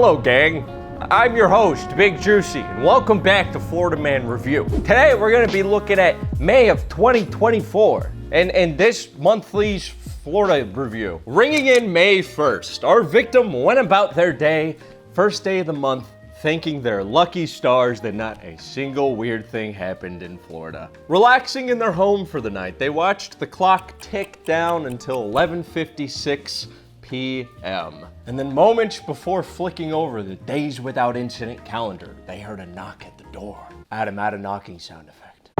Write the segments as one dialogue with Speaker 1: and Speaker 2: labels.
Speaker 1: Hello, gang. I'm your host, Big Juicy, and welcome back to Florida Man Review. Today, we're going to be looking at May of 2024, and this monthly's Florida review. Ringing in May 1st, our victim went about their day, first day of the month, thanking their lucky stars that not a single weird thing happened in Florida. Relaxing in their home for the night, they watched the clock tick down until 11:56 p.m. And then moments before flicking over the days without incident calendar, they heard a knock at the door. Adam, add a knocking sound effect.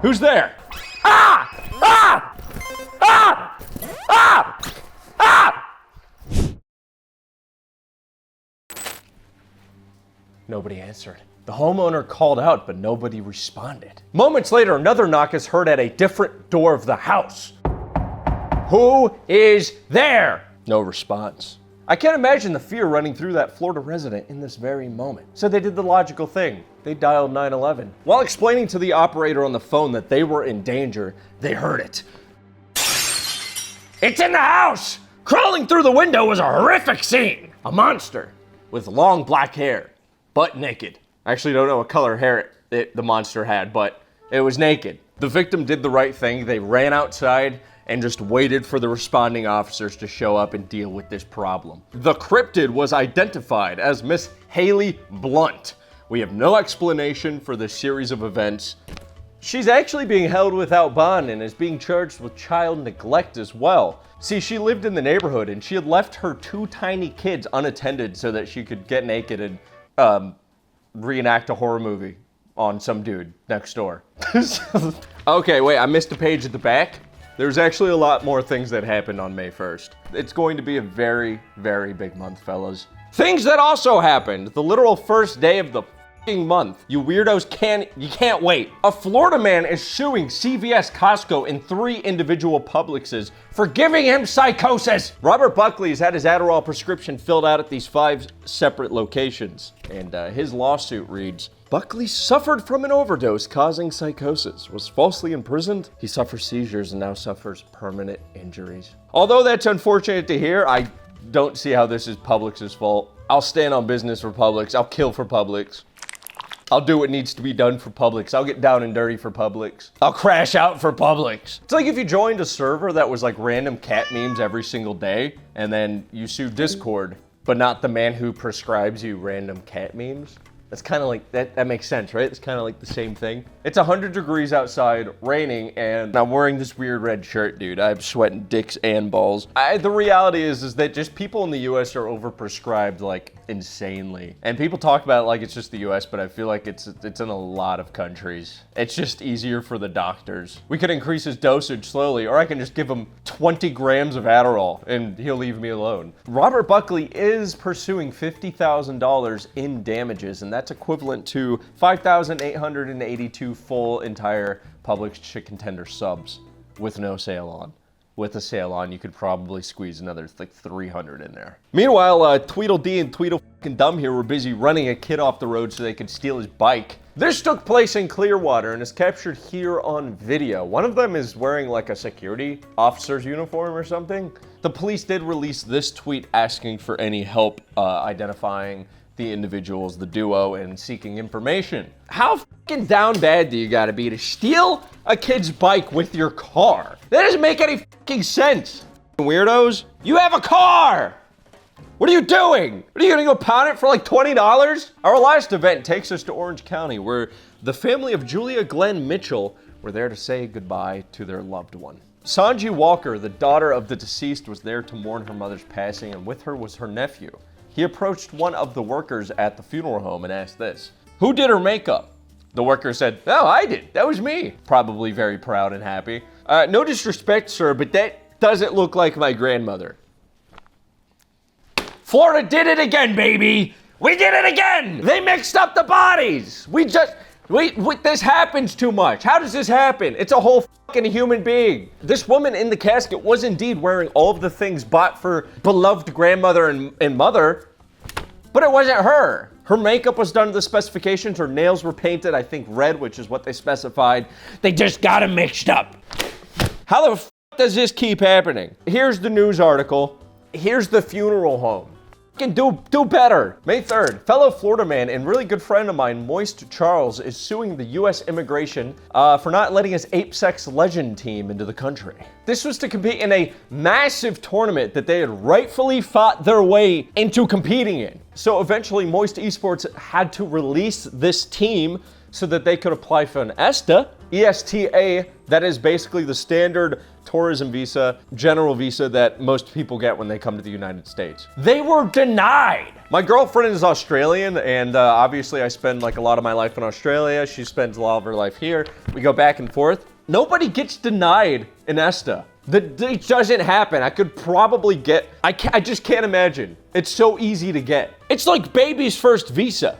Speaker 1: Who's there? Ah! Ah! Ah! Ah! Ah! Nobody answered. The homeowner called out, but nobody responded. Moments later, another knock is heard at a different door of the house. Who is there? No response. I can't imagine the fear running through that Florida resident in this very moment. So they did the logical thing. They dialed 911. While explaining to the operator on the phone that they were in danger, they heard it. It's in the house! Crawling through the window was a horrific scene. A monster with long black hair, butt naked. I actually don't know what color hair the monster had, but it was naked. The victim did the right thing. They ran outside and just waited for the responding officers to show up and deal with this problem. The cryptid was identified as Miss Haley Blunt. We have no explanation for this series of events. She's actually being held without bond and is being charged with child neglect as well. See, she lived in the neighborhood and she had left her two tiny kids unattended so that she could get naked and reenact a horror movie on some dude next door. Okay, wait, I missed a page at the back. There's actually a lot more things that happened on May 1st. It's going to be a very, very big month, fellas. Things that also happened. The literal first day of the f***ing month. You weirdos can't wait. A Florida man is suing CVS, Costco, and 3 individual Publixes for giving him psychosis. Robert Buckley's had his Adderall prescription filled out at these 5 separate locations. And his lawsuit reads, Buckley suffered from an overdose causing psychosis, was falsely imprisoned. He suffers seizures and now suffers permanent injuries. Although that's unfortunate to hear, I don't see how this is Publix's fault. I'll stand on business for Publix. I'll kill for Publix. I'll do what needs to be done for Publix. I'll get down and dirty for Publix. I'll crash out for Publix. It's like if you joined a server that was like random cat memes every single day, and then you sue Discord, but not the man who prescribes you random cat memes. That's kind of like, that makes sense, right? It's kind of like the same thing. It's 100 degrees outside, raining, and I'm wearing this weird red shirt, dude. I'm sweating dicks and balls. The reality is that just people in the US are overprescribed like insanely. And people talk about it like it's just the US, but I feel like it's in a lot of countries. It's just easier for the doctors. We could increase his dosage slowly, or I can just give him 20 grams of Adderall and he'll leave me alone. Robert Buckley is pursuing $50,000 in damages, and that's equivalent to 5,882 full entire Publix chicken tender subs with no sale on. With a sale on, you could probably squeeze another like 300 in there. Meanwhile, Tweedledee and Tweedledum here were busy running a kid off the road so they could steal his bike. This took place in Clearwater and is captured here on video. One of them is wearing like a security officer's uniform or something. The police did release this tweet asking for any help identifying the individuals, the duo, and seeking information. How fucking down bad do you gotta be to steal a kid's bike with your car? That doesn't make any fucking sense. Weirdos, you have a car! What are you doing? What are you gonna go pound it for like $20? Our last event takes us to Orange County, where the family of Julia Glenn Mitchell were there to say goodbye to their loved one. Sanji Walker, the daughter of the deceased, was there to mourn her mother's passing, and with her was her nephew. He approached one of the workers at the funeral home and asked this, who did her makeup? The worker said, oh, I did, that was me. Probably very proud and happy. No disrespect, sir, but that doesn't look like my grandmother. Florida did it again, baby. We did it again. They mixed up the bodies. This happens too much. How does this happen? It's a whole fucking human being. This woman in the casket was indeed wearing all of the things bought for beloved grandmother and mother, but it wasn't her. Her makeup was done to the specifications. Her nails were painted, I think red, which is what they specified. They just got them mixed up. How the f does this keep happening? Here's the news article. Here's the funeral home. do better. May 3rd, fellow Florida man and really good friend of mine, Moist Charles, is suing the U.S. immigration for not letting his ape sex legend team into the country. This was to compete in a massive tournament that they had rightfully fought their way into competing in. So eventually Moist Esports had to release this team so that they could apply for an ESTA, ESTA, that is basically the standard tourism visa, general visa that most people get when they come to the United States. They were denied. My girlfriend is Australian, and obviously I spend like a lot of my life in Australia. She spends a lot of her life here. We go back and forth. Nobody gets denied an ESTA. It doesn't happen. I could probably get, I just can't imagine. It's so easy to get. It's like baby's first visa.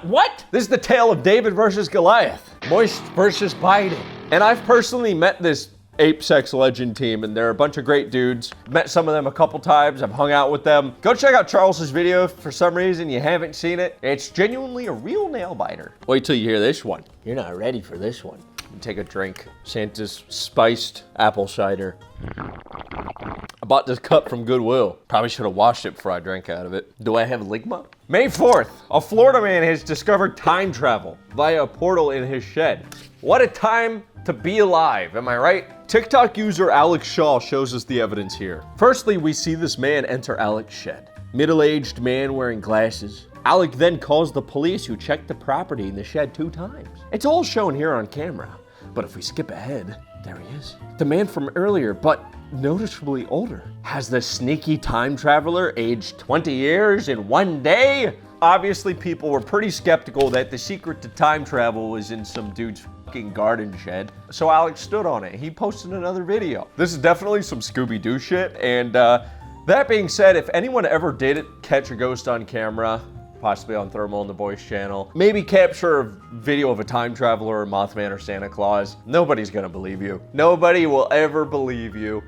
Speaker 1: What? This is the tale of David versus Goliath. Moist versus Biden. And I've personally met this ape sex legend team, and they're a bunch of great dudes. Met some of them a couple times. I've hung out with them. Go check out Charles's video if for some reason you haven't seen it. It's genuinely a real nail biter. Wait till you hear this one. You're not ready for this one. Take a drink. Santa's spiced apple cider. I bought this cup from Goodwill. Probably should have washed it before I drank out of it. Do I have ligma? May 4th, a Florida man has discovered time travel via a portal in his shed. What a time to be alive, am I right? TikTok user Alex Shaw shows us the evidence here. Firstly, we see this man enter Alex's shed. Middle-aged man wearing glasses. Alec then calls the police, who checked the property in the shed 2 times. It's all shown here on camera. But if we skip ahead, there he is. The man from earlier, but noticeably older. Has the sneaky time traveler aged 20 years in 1 day? Obviously, people were pretty skeptical that the secret to time travel was in some dude's fucking garden shed. So Alex stood on it. He posted another video. This is definitely some Scooby-Doo shit. And that being said, if anyone ever did catch a ghost on camera, possibly on Thermal and the Boys channel, maybe capture a video of a time traveler or Mothman or Santa Claus, nobody's gonna believe you. Nobody will ever believe you.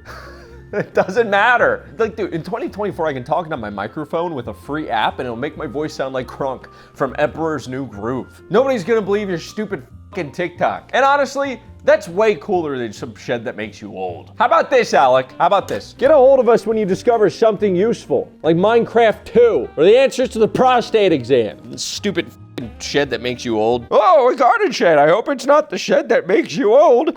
Speaker 1: It doesn't matter. Like, dude, in 2024, I can talk into my microphone with a free app and it'll make my voice sound like Crunk from Emperor's New Groove. Nobody's gonna believe your stupid fucking TikTok. And honestly, that's way cooler than some shed that makes you old. How about this, Alec? How about this? Get a hold of us when you discover something useful, like Minecraft 2, or the answers to the prostate exam. This stupid shed that makes you old. Oh, a garden shed. I hope it's not the shed that makes you old.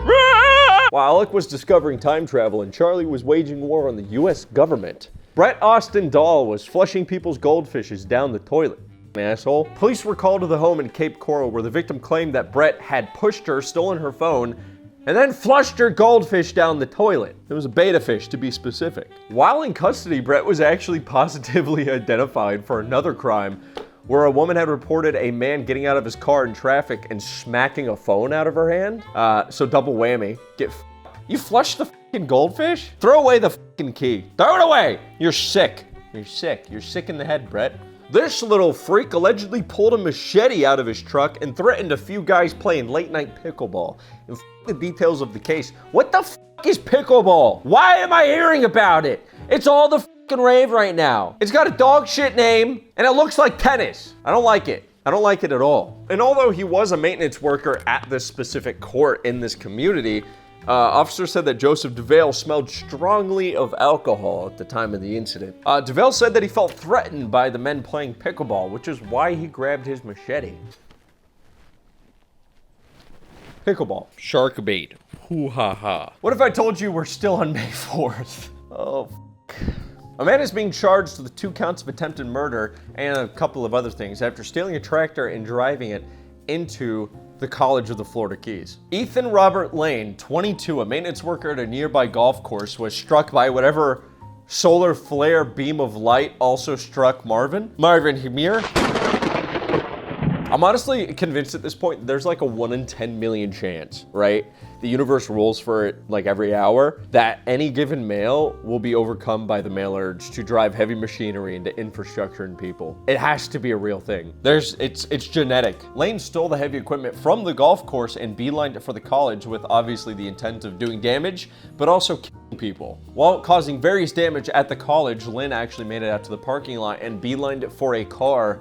Speaker 1: While Alec was discovering time travel and Charlie was waging war on the US government, Brett Austin Dahl was flushing people's goldfishes down the toilet. Asshole. Police were called to the home in Cape Coral where the victim claimed that Brett had pushed her, stolen her phone, and then flushed her goldfish down the toilet. It was a beta fish, to be specific. While in custody, Brett was actually positively identified for another crime where a woman had reported a man getting out of his car in traffic and smacking a phone out of her hand. So double whammy. You flushed the fucking goldfish? Throw away the fucking key. Throw it away! You're sick. You're sick. You're sick in the head, Brett. This little freak allegedly pulled a machete out of his truck and threatened a few guys playing late-night pickleball. And the details of the case. What the is pickleball? Why am I hearing about it? It's all the rave right now. It's got a dog shit name, and it looks like tennis. I don't like it. I don't like it at all. And although he was a maintenance worker at this specific court in this community, officer said that Joseph DeVale smelled strongly of alcohol at the time of the incident. DeVale said that he felt threatened by the men playing pickleball, which is why he grabbed his machete. Pickleball. Shark bait. Hoo ha ha. What if I told you we're still on May 4th? Oh, a man is being charged with 2 counts of attempted murder and a couple of other things after stealing a tractor and driving it into the College of the Florida Keys. Ethan Robert Lane, 22, a maintenance worker at a nearby golf course, was struck by whatever solar flare beam of light also struck Marvin Hamir. I'm honestly convinced at this point there's like a 1 in 10 million chance, right? The universe rules for it like every hour that any given male will be overcome by the male urge to drive heavy machinery into infrastructure and people. It has to be a real thing. It's genetic. Lane stole the heavy equipment from the golf course and beelined it for the college with obviously the intent of doing damage, but also killing people. While causing various damage at the college, Lynn actually made it out to the parking lot and beelined it for a car,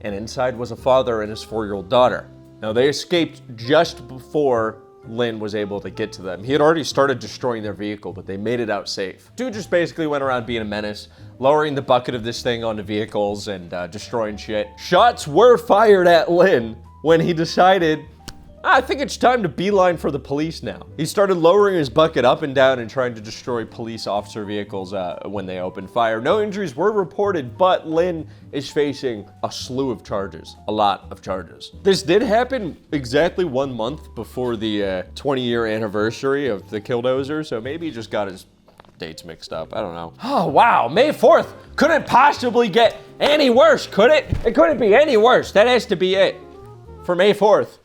Speaker 1: and inside was a father and his 4-year-old daughter. Now they escaped just before Lynn was able to get to them. He had already started destroying their vehicle, but they made it out safe. Dude just basically went around being a menace, lowering the bucket of this thing onto vehicles and destroying shit. Shots were fired at Lynn when he decided, I think it's time to beeline for the police now. He started lowering his bucket up and down and trying to destroy police officer vehicles when they opened fire. No injuries were reported, but Lynn is facing a slew of charges, a lot of charges. This did happen exactly 1 month before the 20-year anniversary of the Killdozer, so maybe he just got his dates mixed up. I don't know. Oh, wow. May 4th couldn't possibly get any worse, could it? It couldn't be any worse. That has to be it for May 4th.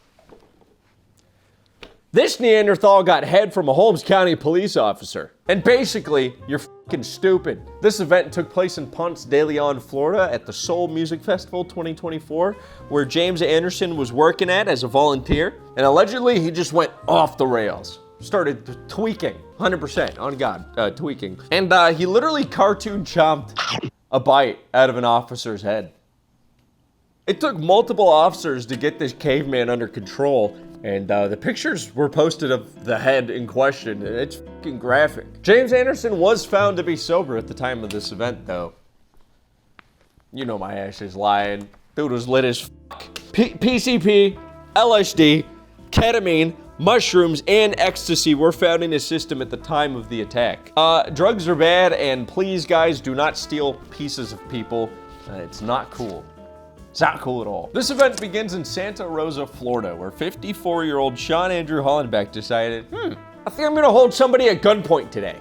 Speaker 1: This Neanderthal got head from a Holmes County police officer. And basically, you're fucking stupid. This event took place in Ponce de Leon, Florida at the Soul Music Festival 2024, where James Anderson was working at as a volunteer. And allegedly, he just went off the rails. Started tweaking, 100% on God, tweaking. And he literally cartoon chomped a bite out of an officer's head. It took multiple officers to get this caveman under control, and the pictures were posted of the head in question. It's fucking graphic. James Anderson was found to be sober at the time of this event, though. You know my ass is lying. Dude was lit as fuck. PCP, LSD, ketamine, mushrooms, and ecstasy were found in his system at the time of the attack. Drugs are bad, and please, guys, do not steal pieces of people. It's not cool. It's not cool at all. This event begins in Santa Rosa, Florida, where 54-year-old Sean Andrew Hollenbeck decided, I think I'm gonna hold somebody at gunpoint today.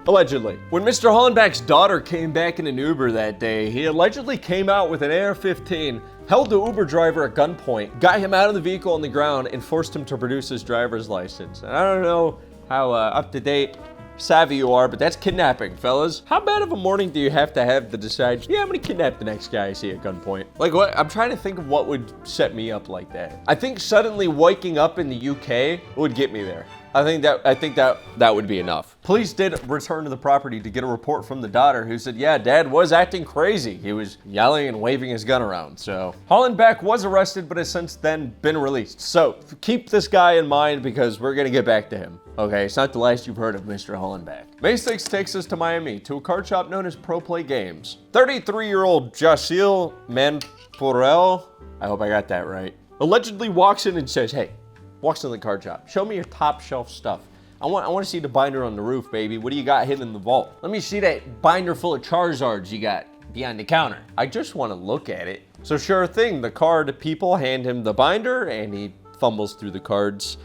Speaker 1: Allegedly. When Mr. Hollenbeck's daughter came back in an Uber that day, he allegedly came out with an AR-15, held the Uber driver at gunpoint, got him out of the vehicle on the ground, and forced him to produce his driver's license. And I don't know how up-to-date savvy you are, but that's kidnapping, fellas. How bad of a morning do you have to decide, yeah, I'm gonna kidnap the next guy I see at gunpoint? Like what? I'm trying to think of what would set me up like that. I think suddenly waking up in the UK would get me there. I think that would be enough. Police did return to the property to get a report from the daughter, who said, yeah, dad was acting crazy. He was yelling and waving his gun around. So Hollenbeck was arrested, but has since then been released. So keep this guy in mind, because we're gonna get back to him. Okay, it's not the last you've heard of Mr. Hollenbeck. May 6th takes us to Miami, to a card shop known as Pro Play Games. 33-year-old Jacil Manforel, I hope I got that right, allegedly walks in and says, hey, walks in the card shop, show me your top shelf stuff. I want to see the binder on the roof, baby. What do you got hidden in the vault? Let me see that binder full of Charizards you got behind the counter. I just want to look at it. So sure thing, the card people hand him the binder, and he fumbles through the cards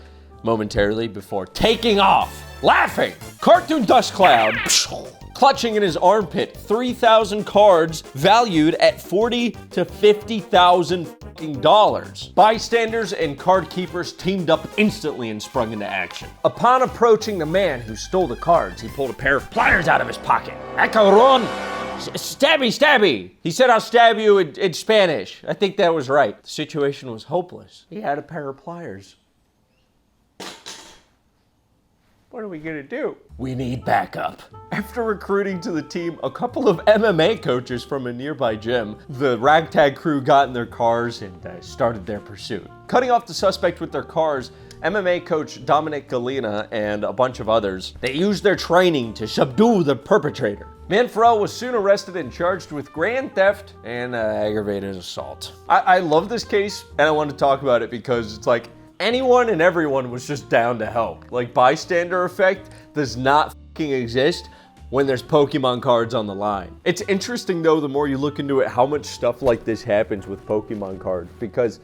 Speaker 1: momentarily before taking off, laughing. Cartoon dust cloud, clutching in his armpit, 3,000 cards valued at $40,000 to $50,000. Bystanders and card keepers teamed up instantly and sprung into action. Upon approaching the man who stole the cards, he pulled a pair of pliers out of his pocket. Acaron! Stabby, stabby! He said, I'll stab you in Spanish. I think that was right. The situation was hopeless. He had a pair of pliers. What are we gonna do? We need backup. After recruiting to the team a couple of MMA coaches from a nearby gym, the ragtag crew got in their cars and started their pursuit. Cutting off the suspect with their cars, MMA coach Dominic Galena and a bunch of others, they used their training to subdue the perpetrator. Manforel was soon arrested and charged with grand theft and aggravated assault. I love this case, and I want to talk about it because it's like, anyone and everyone was just down to help. Like, bystander effect does not fucking exist when there's Pokemon cards on the line. It's interesting though, the more you look into it, how much stuff like this happens with Pokemon cards, because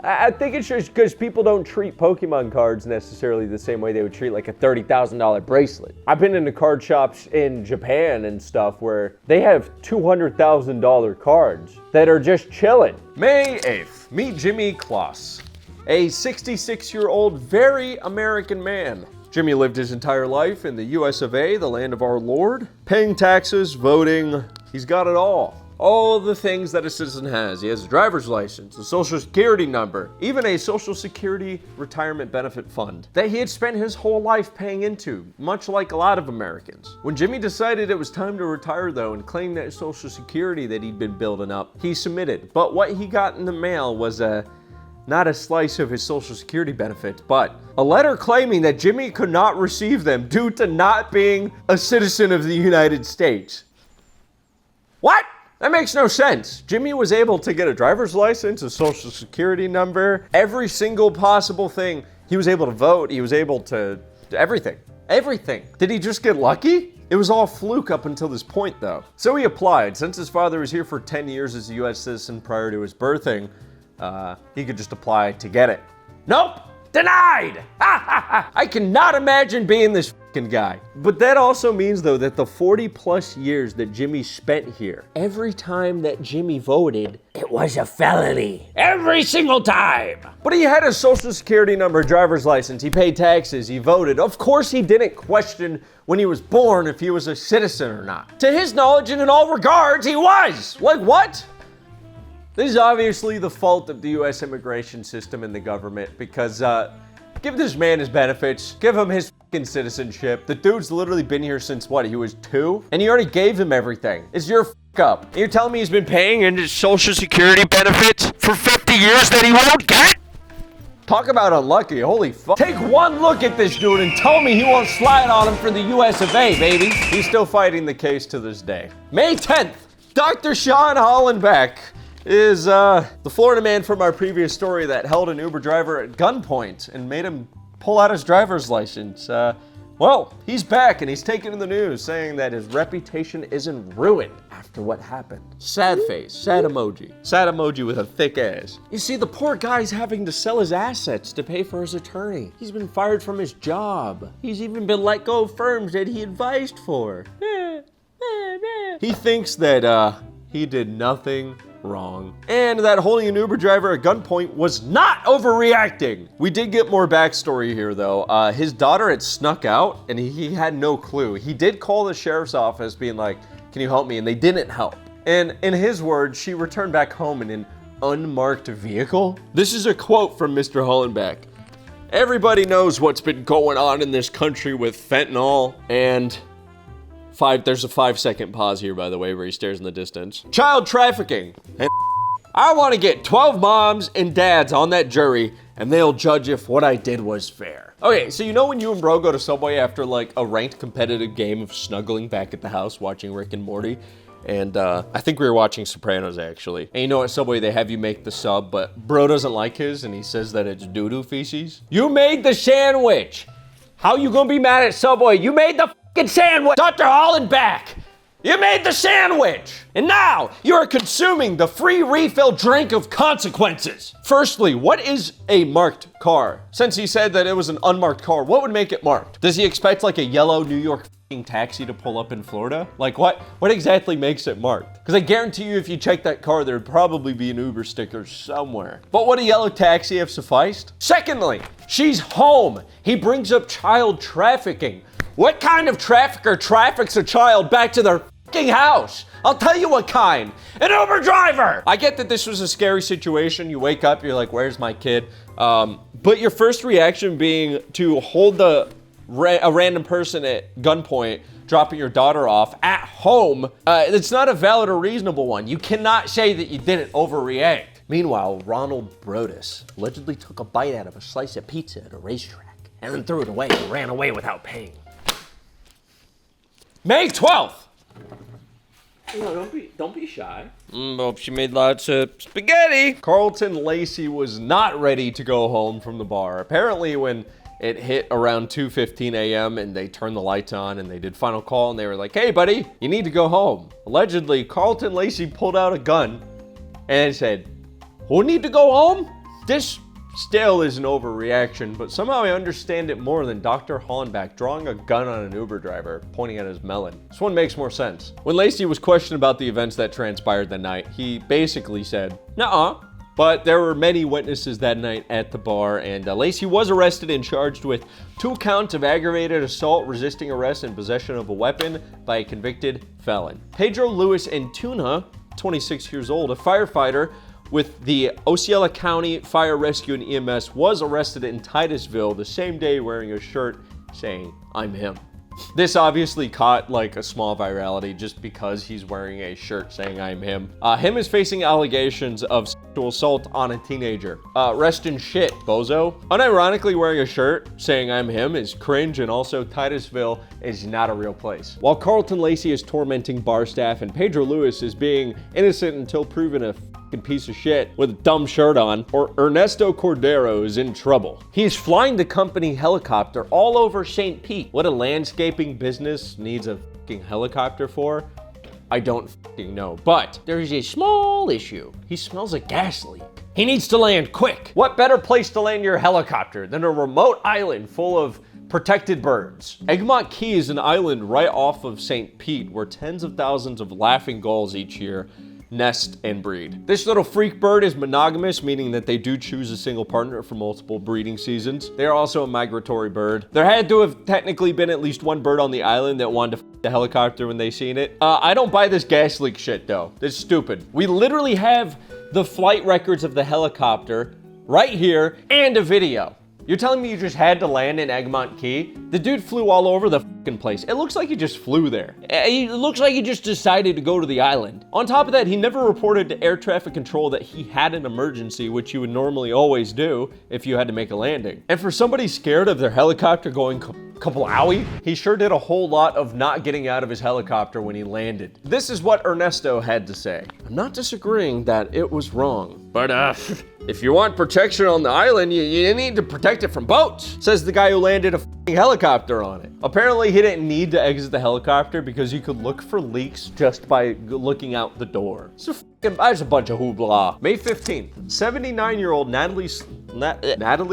Speaker 1: I think it's just because people don't treat Pokemon cards necessarily the same way they would treat like a $30,000 bracelet. I've been into card shops in Japan and stuff where they have $200,000 cards that are just chilling. May 8th, meet Jimmy Kloss, a 66-year-old, very American man. Jimmy lived his entire life in the US of A, the land of our Lord, paying taxes, voting. He's got it all. All the things that a citizen has. He has a driver's license, a social security number, even a social security retirement benefit fund that he had spent his whole life paying into, much like a lot of Americans. When Jimmy decided it was time to retire though and claim that social security that he'd been building up, he submitted. But what he got in the mail was a not a slice of his Social Security benefits, but a letter claiming that Jimmy could not receive them due to not being a citizen of the United States. What? That makes no sense. Jimmy was able to get a driver's license, a Social Security number, every single possible thing. He was able to vote. He was able to everything. Everything. Did he just get lucky? It was all fluke up until this point, though. So he applied. Since his father was here for 10 years as a U.S. citizen prior to his birthing, he could just apply to get it. Nope! Denied! I cannot imagine being this fucking guy. But that also means, though, that the 40 plus years that Jimmy spent here, every time that Jimmy voted, it was a felony. Every single time. But he had a Social Security number, driver's license, he paid taxes, he voted. Of course he didn't question when he was born if he was a citizen or not. To his knowledge and in all regards, he was. Like what? This is obviously the fault of the U.S. immigration system and the government because give this man his benefits, give him his fucking citizenship. The dude's literally been here since what, he was 2? And you already gave him everything. It's your up. And you're telling me he's been paying into Social Security benefits for 50 years that he won't get? Talk about unlucky, holy fuck. Take one look at this dude and tell me he won't slide on him for the US of A, baby. He's still fighting the case to this day. May 10th, Dr. Sean Hollenbeck is the Florida man from our previous story that held an Uber driver at gunpoint and made him pull out his driver's license. Well, he's back and he's taken in the news saying that his reputation isn't ruined after what happened. Sad face, sad emoji with a thick ass. You see, the poor guy's having to sell his assets to pay for his attorney. He's been fired from his job. He's even been let go of firms that he advised for. He thinks that he did nothing wrong, and that holding an Uber driver at gunpoint was not overreacting. We did get more backstory here, though. His daughter had snuck out, and he had no clue. He did call the sheriff's office being like, can you help me? And they didn't help. And in his words, she returned back home in an unmarked vehicle. This is a quote from Mr. Hollenbeck. Everybody knows what's been going on in this country with fentanyl and there's a 5-second pause here, by the way, where he stares in the distance. Child trafficking. And I want to get 12 moms and dads on that jury, and they'll judge if what I did was fair. Okay, so you know when you and bro go to Subway after like a ranked competitive game of snuggling back at the house watching Rick and Morty? And I think we were watching Sopranos, actually. And you know at Subway they have you make the sub, but bro doesn't like his, and he says that it's doo-doo feces. You made the sandwich. How you gonna be mad at Subway? You made the fucking sandwich. Dr. Hollenbeck, you made the sandwich. And now you're consuming the free refill drink of consequences. Firstly, what is a marked car? Since he said that it was an unmarked car, what would make it marked? Does he expect like a yellow New York taxi to pull up in Florida? Like what exactly makes it marked? Because I guarantee you if you check that car, there'd probably be an Uber sticker somewhere. But would a yellow taxi have sufficed? Secondly, she's home. He brings up child trafficking. What kind of trafficker traffics a child back to their fucking house? I'll tell you what kind. An Uber driver! I get that this was a scary situation. You wake up, you're like, where's my kid? But your first reaction being to hold a random person at gunpoint, dropping your daughter off at home, it's not a valid or reasonable one. You cannot say that you didn't overreact. Meanwhile, Ronald Brodus allegedly took a bite out of a slice of pizza at a racetrack and then threw it away and ran away without paying. May 12th. No, don't be shy. Hope she made lots of spaghetti. Carlton Lacey was not ready to go home from the bar. Apparently when it hit around 2:15 a.m. and they turned the lights on and they did final call and they were like, hey buddy, you need to go home. Allegedly, Carlton Lacey pulled out a gun and said, who need to go home? This still is an overreaction, but somehow I understand it more than Dr. Hollenbeck drawing a gun on an Uber driver, pointing at his melon. This one makes more sense. When Lacey was questioned about the events that transpired that night, he basically said, nuh-uh. But there were many witnesses that night at the bar, and Lacey was arrested and charged with 2 counts of aggravated assault, resisting arrest, and possession of a weapon by a convicted felon. Pedro Luis Antuna, 26 years old, a firefighter with the Osceola County Fire Rescue and EMS, was arrested in Titusville the same day wearing a shirt saying, I'm him. This obviously caught like a small virality just because he's wearing a shirt saying I'm him. Him is facing allegations of sexual assault on a teenager. Rest in shit, bozo. Unironically wearing a shirt saying I'm him is cringe, and also Titusville is not a real place. While Carlton Lacey is tormenting bar staff and Pedro Lewis is being innocent until proven a piece of shit with a dumb shirt on, or Ernesto Cordero is in trouble. He's flying the company helicopter all over St. Pete. What a landscaping business needs a fucking helicopter for? I don't fucking know, but there's a small issue. He smells a gas leak. He needs to land quick. What better place to land your helicopter than a remote island full of protected birds? Egmont Key is an island right off of St. Pete where tens of thousands of laughing gulls each year nest and breed. This little freak bird is monogamous, meaning that they do choose a single partner for multiple breeding seasons. They are also a migratory bird. There had to have technically been at least one bird on the island that wanted to the helicopter when they seen it. I don't buy this gas leak shit though. It's stupid. We literally have the flight records of the helicopter right here and a video. You're telling me you just had to land in Egmont Key? The dude flew all over the fucking place. It looks like he just flew there. It looks like he just decided to go to the island. On top of that, he never reported to air traffic control that he had an emergency, which you would normally always do if you had to make a landing. And for somebody scared of their helicopter going kablooey, he sure did a whole lot of not getting out of his helicopter when he landed. This is what Ernesto had to say. I'm not disagreeing that it was wrong, but if you want protection on the island, you need to protect it from boats, says the guy who landed a f***ing helicopter on it. Apparently he didn't need to exit the helicopter because you could look for leaks just by looking out the door. So that's a bunch of hoopla. May 15th, 79-year-old Natalie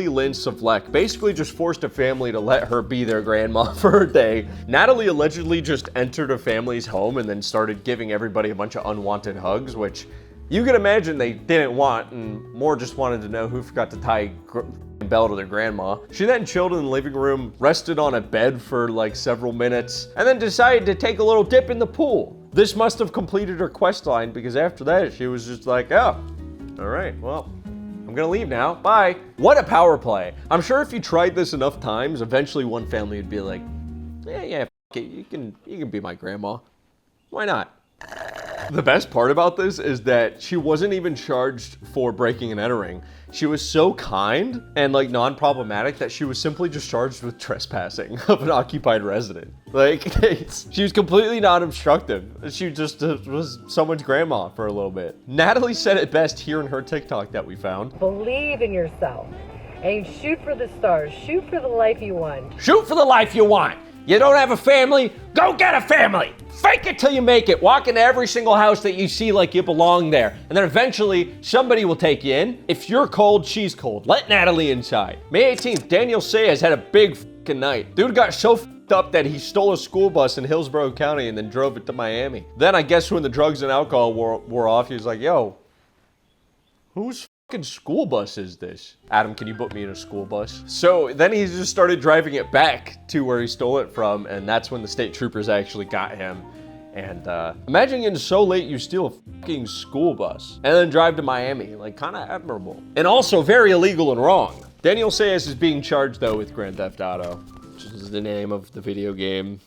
Speaker 1: Lynn Savlek basically just forced a family to let her be their grandma for her day. Natalie allegedly just entered a family's home and then started giving everybody a bunch of unwanted hugs, which you can imagine they didn't want, and more just wanted to know who forgot to tie a bell to their grandma. She then chilled in the living room, rested on a bed for like several minutes, and then decided to take a little dip in the pool. This must have completed her quest line, because after that she was just like, oh, all right, well, I'm gonna leave now, bye. What a power play. I'm sure if you tried this enough times, eventually one family would be like, yeah, f it, you can be my grandma. Why not? The best part about this is that she wasn't even charged for breaking and entering. She was so kind and like non-problematic that she was simply just charged with trespassing of an occupied resident. Like, she was completely non-obstructive. She just was someone's grandma for a little bit. Natalie said it best here in her TikTok that we found.
Speaker 2: Believe in yourself and shoot for the stars. Shoot for the life you want.
Speaker 1: Shoot for the life you want. You don't have a family? Go get a family. Fake it till you make it. Walk into every single house that you see like you belong there. And then eventually somebody will take you in. If you're cold, she's cold. Let Natalie inside. May 18th, Daniel Sayers had a big fucking night. Dude got so fucked up that he stole a school bus in Hillsborough County and then drove it to Miami. Then I guess when the drugs and alcohol wore off, he was like, yo, whose fucking school bus is this? Adam, can you put me in a school bus? So then he just started driving it back to where he stole it from, and that's when the state troopers actually got him. And imagine getting so late you steal a fucking school bus and then drive to Miami. Like, kind of admirable. And also very illegal and wrong. Daniel Sayers is being charged though with Grand Theft Auto, which is the name of the video game.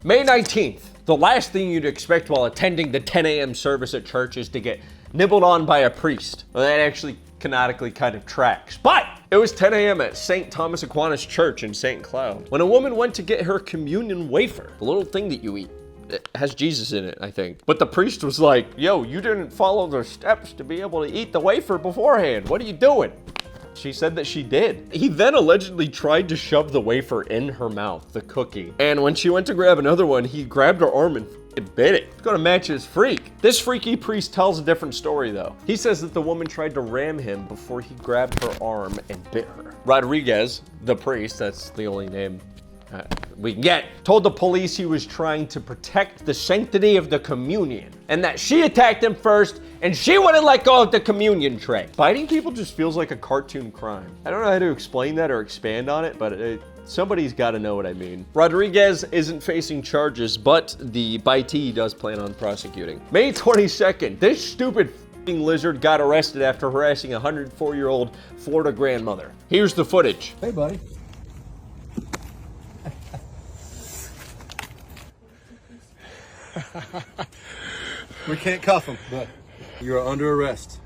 Speaker 1: May 19th, the last thing you'd expect while attending the 10 a.m. service at church is to get nibbled on by a priest. Well, that actually canonically kind of tracks. But it was 10 a.m. at St. Thomas Aquinas Church in St. Cloud when a woman went to get her communion wafer, the little thing that you eat. It has Jesus in it, I think. But the priest was like, yo, you didn't follow the steps to be able to eat the wafer beforehand. What are you doing? She said that she did. He then allegedly tried to shove the wafer in her mouth, the cookie. And when she went to grab another one, he grabbed her arm and bit it. It's gonna match his freak. This freaky priest tells a different story though. He says that the woman tried to ram him before he grabbed her arm and bit her. Rodriguez, the priest, that's the only name we can get, told the police he was trying to protect the sanctity of the communion and that she attacked him first and she wouldn't let go of the communion tray. Biting people just feels like a cartoon crime. I don't know how to explain that or expand on it, but somebody's got to know what I mean. Rodriguez isn't facing charges, but the bitee does plan on prosecuting. May 22nd, this stupid f***ing lizard got arrested after harassing a 104-year-old Florida grandmother. Here's the footage.
Speaker 3: Hey, buddy. We can't cuff them, but you are under arrest.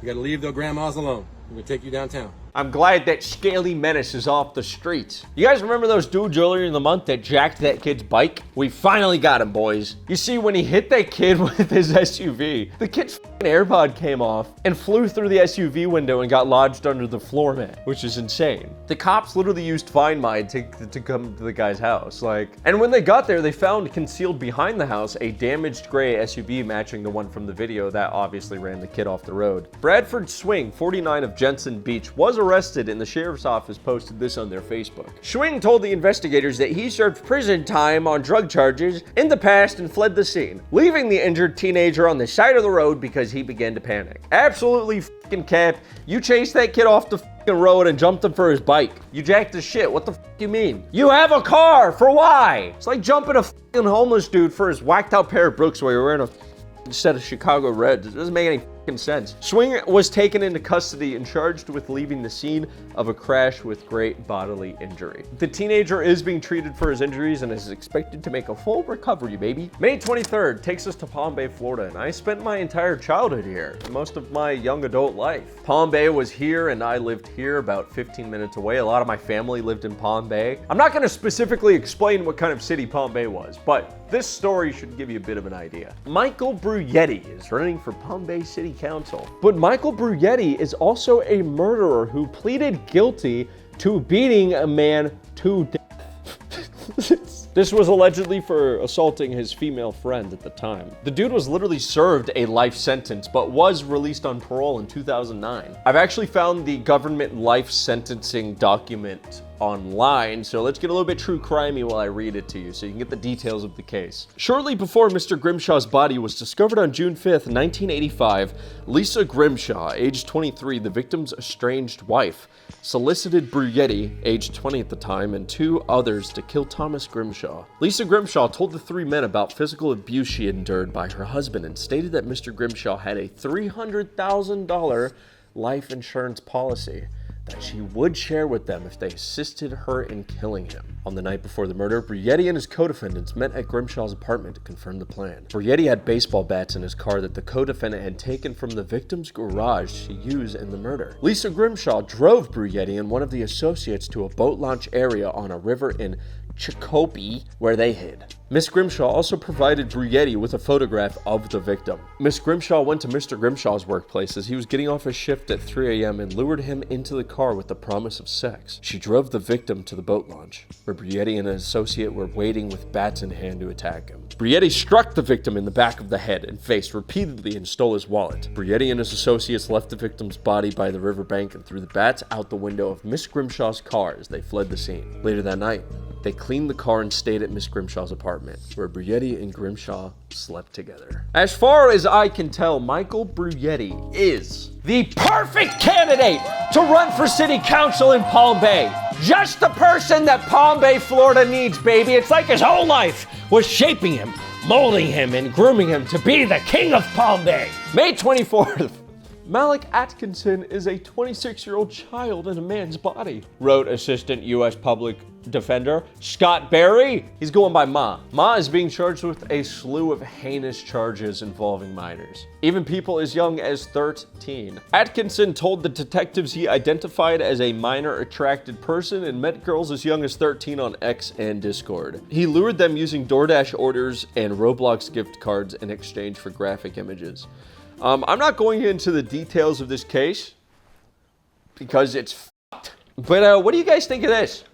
Speaker 3: You gotta leave their grandmas alone. We're gonna take you downtown.
Speaker 1: I'm glad that Scaly Menace is off the streets. You guys remember those dudes earlier in the month that jacked that kid's bike? We finally got him, boys. You see, when he hit that kid with his SUV, the kid's AirPod came off and flew through the SUV window and got lodged under the floor mat, which is insane. The cops literally used Find My to come to the guy's house. And when they got there, they found concealed behind the house a damaged gray SUV matching the one from the video that obviously ran the kid off the road. Bradford Swing, 49 of Jensen Beach, was arrested, and the sheriff's office posted this on their Facebook. Schwing told the investigators that he served prison time on drug charges in the past and fled the scene, leaving the injured teenager on the side of the road because he began to panic. Absolutely fucking cap. You chased that kid off the fucking road and jumped him for his bike. You jacked his shit. What the fuck you mean? You have a car. For why? It's like jumping a fucking homeless dude for his whacked out pair of Brooks while you're wearing a set of Chicago Reds. It doesn't make any sense. Swing was taken into custody and charged with leaving the scene of a crash with great bodily injury. The teenager is being treated for his injuries and is expected to make a full recovery, baby. May 23rd takes us to Palm Bay, Florida, and I spent my entire childhood here, most of my young adult life. Palm Bay was here and I lived here about 15 minutes away. A lot of my family lived in Palm Bay. I'm not going to specifically explain what kind of city Palm Bay was, but this story should give you a bit of an idea. Michael Bruyetti is running for Palm Bay City Council. But Michael Bruyetti is also a murderer who pleaded guilty to beating a man to death. This was allegedly for assaulting his female friend at the time. The dude was literally served a life sentence, but was released on parole in 2009. I've actually found the government life sentencing document online, so let's get a little bit true crimey while I read it to you so you can get the details of the case. Shortly before Mr. Grimshaw's body was discovered on June 5th, 1985, Lisa Grimshaw, age 23, the victim's estranged wife, solicited Bruyetti, age 20 at the time, and two others to kill Thomas Grimshaw. Lisa Grimshaw told the three men about physical abuse she endured by her husband and stated that Mr. Grimshaw had a $300,000 life insurance policy that she would share with them if they assisted her in killing him. On the night before the murder, Bruyetti and his co-defendants met at Grimshaw's apartment to confirm the plan. Bruyetti had baseball bats in his car that the co-defendant had taken from the victim's garage to use in the murder. Lisa Grimshaw drove Bruyetti and one of the associates to a boat launch area on a river in Chicopee, where they hid. Miss Grimshaw also provided Bruyetti with a photograph of the victim. Miss Grimshaw went to Mr. Grimshaw's workplace as he was getting off his shift at 3 a.m. and lured him into the car with the promise of sex. She drove the victim to the boat launch, where Bruyetti and an associate were waiting with bats in hand to attack him. Bruyetti struck the victim in the back of the head and face repeatedly and stole his wallet. Bruyetti and his associates left the victim's body by the riverbank and threw the bats out the window of Miss Grimshaw's car as they fled the scene. Later that night, they cleaned the car and stayed at Miss Grimshaw's apartment, where Bruyetti and Grimshaw slept together. As far as I can tell, Michael Bruyetti is the perfect candidate to run for city council in Palm Bay. Just the person that Palm Bay, Florida needs, baby. It's like his whole life was shaping him, molding him, and grooming him to be the king of Palm Bay. May 24th. Malik Atkinson is a 26-year-old child in a man's body, wrote Assistant U.S. Public Defender Scott Berry. He's going by Ma. Ma is being charged with a slew of heinous charges involving minors, even people as young as 13. Atkinson told the detectives he identified as a minor attracted person and met girls as young as 13 on X and Discord. He lured them using DoorDash orders and Roblox gift cards in exchange for graphic images. I'm not going into the details of this case because it's fucked. But what do you guys think of this?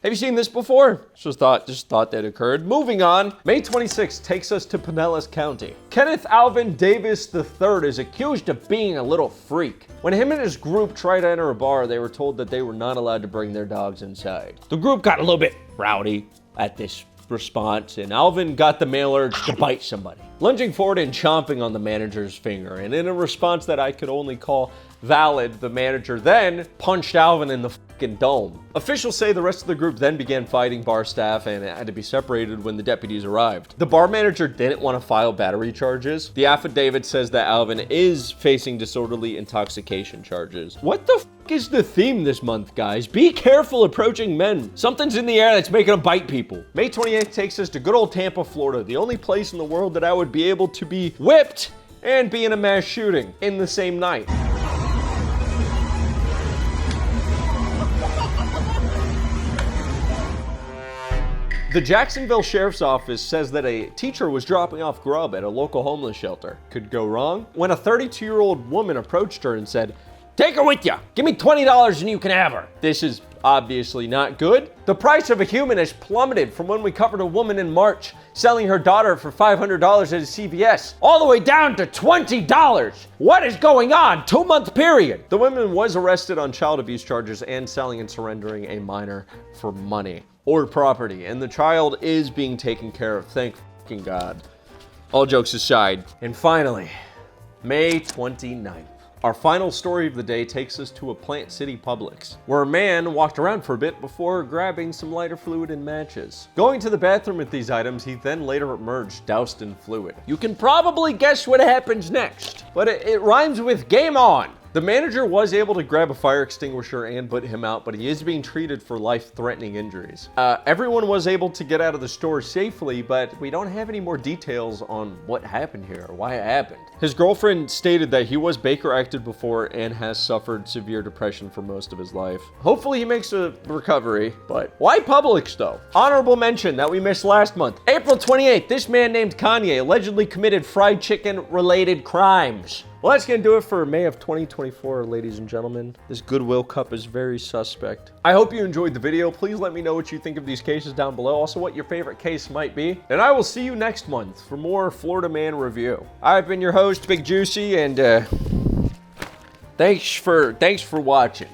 Speaker 1: Have you seen this before? Just thought that occurred. Moving on, May 26th takes us to Pinellas County. Kenneth Alvin Davis III is accused of being a little freak. When him and his group tried to enter a bar, they were told that they were not allowed to bring their dogs inside. The group got a little bit rowdy at this response, and Alvin got the male urge to bite somebody, lunging forward and chomping on the manager's finger. And in a response that I could only call valid, the manager then punched Alvin in the fucking dome. Officials say the rest of the group then began fighting bar staff and it had to be separated when the deputies arrived. The bar manager didn't want to file battery charges. The affidavit says that Alvin is facing disorderly intoxication charges. What the is the theme this month, guys? Be careful approaching men. Something's in the air that's making them bite people. May 28th takes us to good old Tampa, Florida, the only place in the world that I would be able to be whipped and be in a mass shooting in the same night. The Jacksonville Sheriff's Office says that a teacher was dropping off grub at a local homeless shelter. Could go wrong when a 32-year-old woman approached her and said, "Take her with ya. Give me $20 and you can have her." This is obviously not good. The price of a human has plummeted from when we covered a woman in March selling her daughter for $500 at a CVS, all the way down to $20. What is going on? 2-month period. The woman was arrested on child abuse charges and selling and surrendering a minor for money or property, and the child is being taken care of. Thank fucking God. All jokes aside. And finally, May 29th. Our final story of the day takes us to a Plant City Publix, where a man walked around for a bit before grabbing some lighter fluid and matches. Going to the bathroom with these items, he then later emerged doused in fluid. You can probably guess what happens next, but it rhymes with game on. The manager was able to grab a fire extinguisher and put him out, but he is being treated for life-threatening injuries. Everyone was able to get out of the store safely, but we don't have any more details on what happened here or why it happened. His girlfriend stated that he was Baker-acted before and has suffered severe depression for most of his life. Hopefully he makes a recovery, but why Publix though? Honorable mention that we missed last month. April 28th, this man named Kanye allegedly committed fried chicken-related crimes. Well, that's going to do it for May of 2024, ladies and gentlemen. This Goodwill Cup is very suspect. I hope you enjoyed the video. Please let me know what you think of these cases down below. Also, what your favorite case might be. And I will see you next month for more Florida Man Review. I've been your host, Big Juicy, and thanks for watching.